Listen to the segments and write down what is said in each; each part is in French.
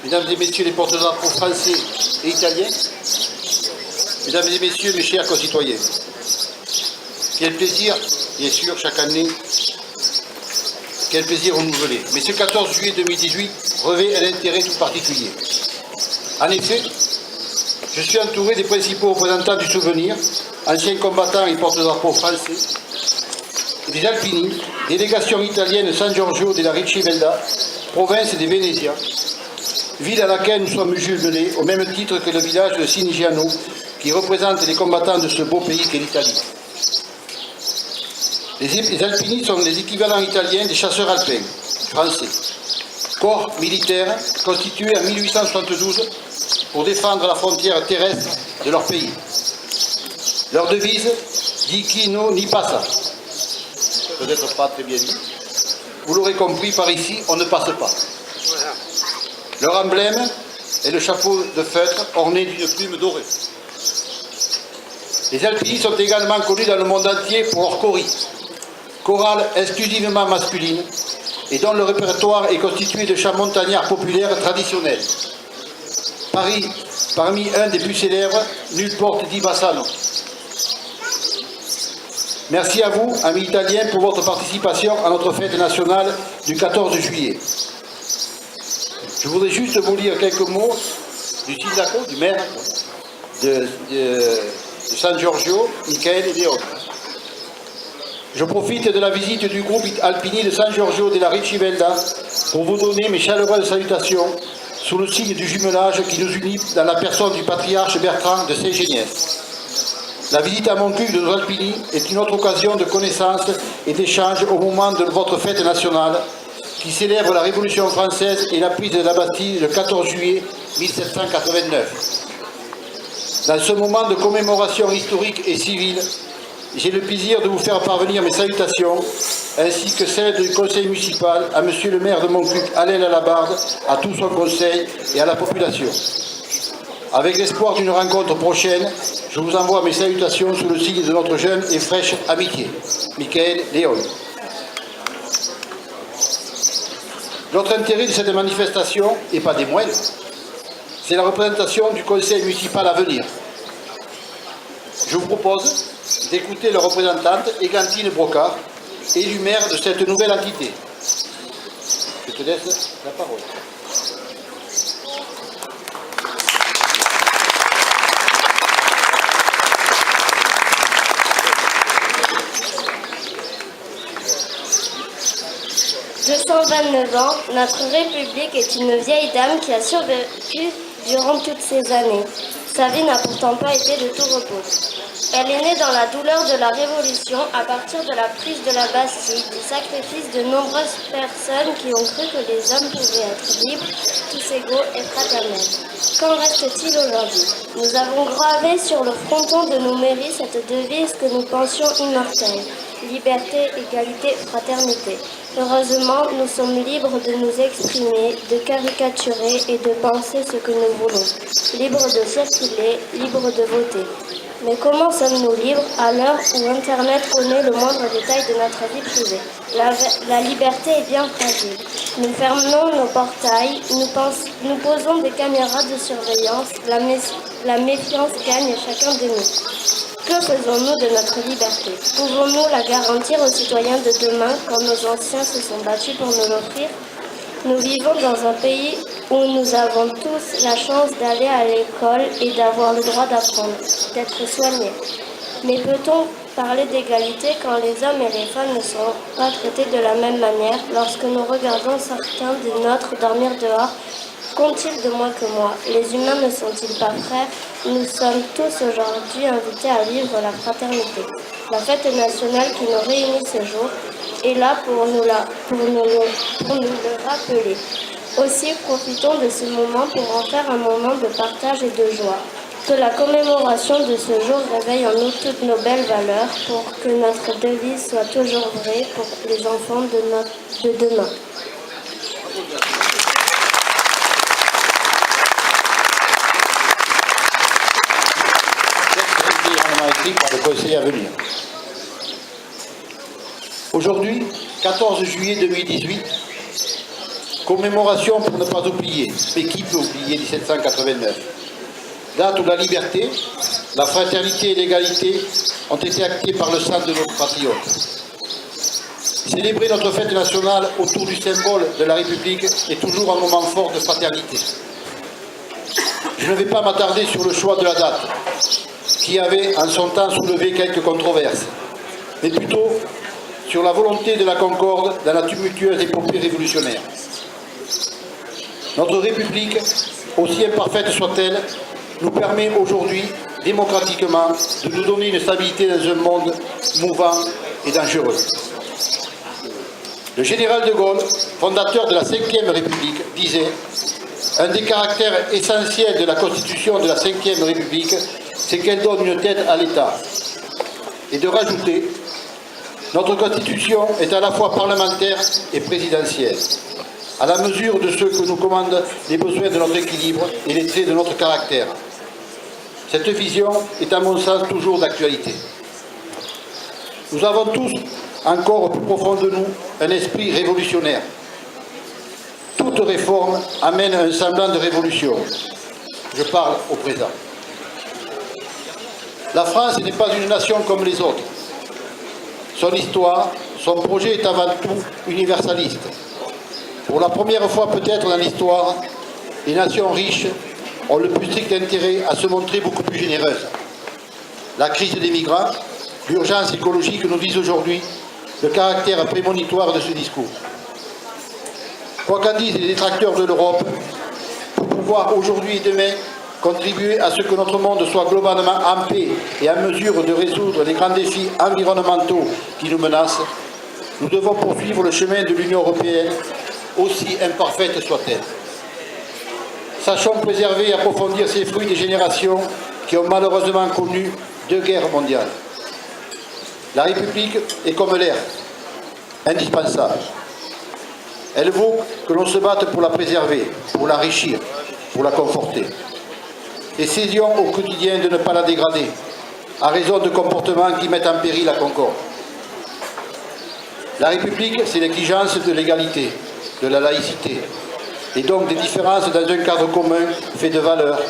Mesdames et messieurs les porte-drapeaux français et italiens, mesdames et messieurs mes chers concitoyens, quel plaisir, bien sûr, chaque année, quel plaisir renouvelé. Mais ce 14 juillet 2018 revêt un intérêt tout particulier. En effet, je suis entouré des principaux représentants du souvenir, anciens combattants et porte-drapeaux français, et des alpinistes, délégation italienne de San Giorgio della Riccivelda, province des Vénésiens, ville à laquelle nous sommes jumelés au même titre que le village de Sinigiano, qui représente les combattants de ce beau pays qu'est l'Italie. Les alpinistes sont les équivalents italiens des chasseurs alpins, français, corps militaire constitué en 1872 pour défendre la frontière terrestre de leur pays. Leur devise, Di chi no ni passa. Peut-être pas très bien dit. Vous l'aurez compris, par ici, on ne passe pas. Leur emblème est le chapeau de feutre orné d'une plume dorée. Les alpinistes sont également connus dans le monde entier pour leur chorale, chorale exclusivement masculine, et dont le répertoire est constitué de chants montagnards populaires traditionnels. Parmi un des plus célèbres, Nul porte di Bassano. Merci à vous, amis italiens, pour votre participation à notre fête nationale du 14 juillet. Je voudrais juste vous lire quelques mots du sindaco, du maire de San Giorgio, Michele Leone. Je profite de la visite du groupe alpini de San Giorgio della Riccivelda pour vous donner mes chaleureuses salutations sous le signe du jumelage qui nous unit dans la personne du patriarche Bertrand de Saint-Géniès. La visite à Montcuq de nos alpini est une autre occasion de connaissance et d'échange au moment de votre fête nationale qui célèbre la Révolution française et la prise de la Bastille le 14 juillet 1789. Dans ce moment de commémoration historique et civile, j'ai le plaisir de vous faire parvenir mes salutations, ainsi que celles du conseil municipal, à monsieur le maire de Montcuq, Alain Lalabarde, à tout son conseil et à la population. Avec l'espoir d'une rencontre prochaine, je vous envoie mes salutations sous le signe de notre jeune et fraîche amitié. Michele Leone. L'autre intérêt de cette manifestation, et pas des moindres, c'est la représentation du conseil municipal à venir. Je vous propose d'écouter leur représentante, Égantine Brocard, élue maire de cette nouvelle entité. Je te laisse la parole. De 129 ans, notre République est une vieille dame qui a survécu durant toutes ces années. Sa vie n'a pourtant pas été de tout repos. Elle est née dans la douleur de la Révolution à partir de la prise de la Bastille, du sacrifice de nombreuses personnes qui ont cru que les hommes pouvaient être libres, tous égaux et fraternels. Qu'en reste-t-il aujourd'hui? Nous avons gravé sur le fronton de nos mairies cette devise que nous pensions immortelle: liberté, égalité, fraternité. Heureusement, nous sommes libres de nous exprimer, de caricaturer et de penser ce que nous voulons. Libres de circuler, libres de voter. Mais comment sommes-nous libres à l'heure où Internet connaît le moindre détail de notre vie privée? La liberté est bien fragile. Nous fermons nos portails, nous posons des caméras de surveillance, la méfiance gagne chacun de nous. Que faisons-nous de notre liberté? Pouvons-nous la garantir aux citoyens de demain quand nos anciens se sont battus pour nous l'offrir? Nous vivons dans un pays où nous avons tous la chance d'aller à l'école et d'avoir le droit d'apprendre, d'être soignés. Mais peut-on parler d'égalité quand les hommes et les femmes ne sont pas traités de la même manière? Lorsque nous regardons certains des nôtres dormir dehors, qu'ont-ils de moins que moi? Les humains ne sont-ils pas frères? Nous sommes tous aujourd'hui invités à vivre la fraternité. La fête nationale qui nous réunit ce jour est là pour nous le rappeler. Aussi, profitons de ce moment pour en faire un moment de partage et de joie. Que la commémoration de ce jour réveille en nous toutes nos belles valeurs pour que notre devise soit toujours vraie pour les enfants de demain. Par le conseil à venir. Aujourd'hui, 14 juillet 2018, Commémoration pour ne pas oublier, mais qui peut oublier 1789? Date où la liberté, la fraternité et l'égalité ont été actées par le sang de nos patriotes. Célébrer notre fête nationale autour du symbole de la République est toujours un moment fort de fraternité. Je ne vais pas m'attarder sur le choix de la date, qui avait en son temps soulevé quelques controverses, mais plutôt sur la volonté de la concorde dans la tumultueuse épopée révolutionnaire. Notre République, aussi imparfaite soit-elle, nous permet aujourd'hui, démocratiquement, de nous donner une stabilité dans un monde mouvant et dangereux. Le général de Gaulle, fondateur de la Ve République, disait « Un des caractères essentiels de la Constitution de la Ve République, c'est qu'elle donne une tête à l'État. » Et de rajouter « Notre Constitution est à la fois parlementaire et présidentielle, à la mesure de ce que nous commandent les besoins de notre équilibre et les traits de notre caractère. » Cette vision est à mon sens toujours d'actualité. Nous avons tous, encore au plus profond de nous, un esprit révolutionnaire. Toute réforme amène un semblant de révolution. Je parle au présent. La France n'est pas une nation comme les autres. Son histoire, son projet est avant tout universaliste. Pour la première fois peut-être dans l'histoire, les nations riches ont le plus strict intérêt à se montrer beaucoup plus généreuses. La crise des migrants, l'urgence écologique nous disent aujourd'hui le caractère prémonitoire de ce discours. Quoi qu'en disent les détracteurs de l'Europe, pour pouvoir aujourd'hui et demain contribuer à ce que notre monde soit globalement en paix et en mesure de résoudre les grands défis environnementaux qui nous menacent, nous devons poursuivre le chemin de l'Union européenne, aussi imparfaite soit-elle. Sachons préserver et approfondir ces fruits des générations qui ont malheureusement connu 2 guerres mondiales. La République est comme l'air, indispensable. Elle vaut que l'on se batte pour la préserver, pour l'enrichir, pour la conforter. Essayons au quotidien de ne pas la dégrader, à raison de comportements qui mettent en péril la concorde. La République, c'est l'exigence de l'égalité, de la laïcité, et donc des différences dans un cadre commun fait de valeurs,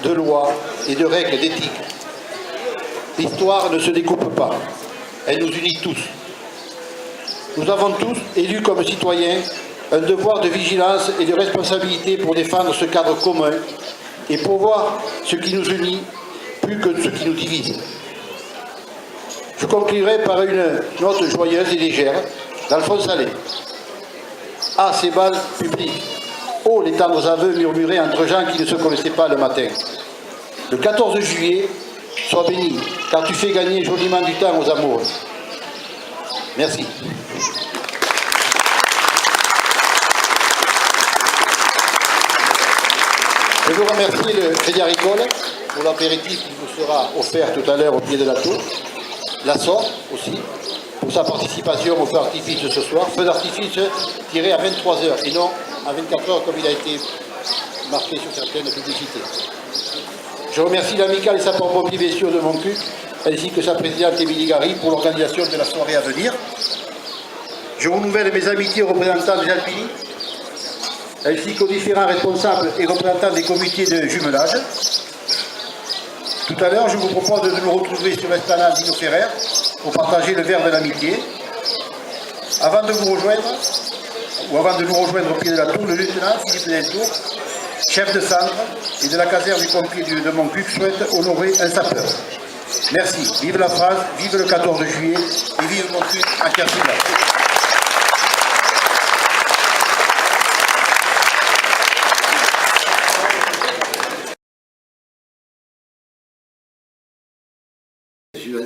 de lois et de règles d'éthique. L'histoire ne se découpe pas, elle nous unit tous. Nous avons tous, élus comme citoyens, un devoir de vigilance et de responsabilité pour défendre ce cadre commun et pour voir ce qui nous unit plus que ce qui nous divise. Je conclurai par une note joyeuse et légère d'Alphonse Allais. Ah, ces balles publiques! Oh, les tendres aveux murmurés entre gens qui ne se connaissaient pas le matin. Le 14 juillet, sois béni, car tu fais gagner joliment du temps aux amoureux. Merci. Je veux remercier le Crédit Agricole pour l'apéritif qui vous sera offert tout à l'heure au pied de la tour. La SOR aussi, pour sa participation au feu d'artifice de ce soir. Feu d'artifice tiré à 23h et non à 24h comme il a été marqué sur certaines publicités. Je remercie l'amicale et sapeurs-pompiers bestiaux de Montcuq, ainsi que sa présidente Émilie Gary pour l'organisation de la soirée à venir. Je renouvelle mes amitiés aux représentants des Alpini, ainsi qu'aux différents responsables et représentants des comités de jumelage. Tout à l'heure, je vous propose de nous retrouver sur l'esplanade Dino Ferrer pour partager le verre de l'amitié. Avant de vous rejoindre, ou avant de nous rejoindre au pied de la tour, le lieutenant Philippe Deltour, chef de centre et de la caserne du pompier de Montcuq, souhaite honorer un sapeur. Merci. Vive la France, vive le 14 juillet et vive Montcuq à Kersuga.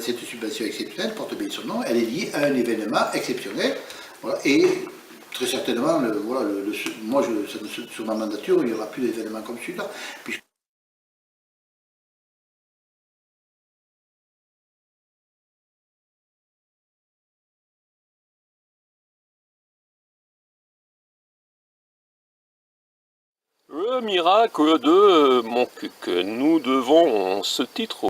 Cette subvention exceptionnelle porte bien son nom, elle est liée à un événement exceptionnel. Voilà, et très certainement, moi, sur ma mandature, il n'y aura plus d'événements comme celui-là. Le miracle de Montcuq. Nous devons ce titre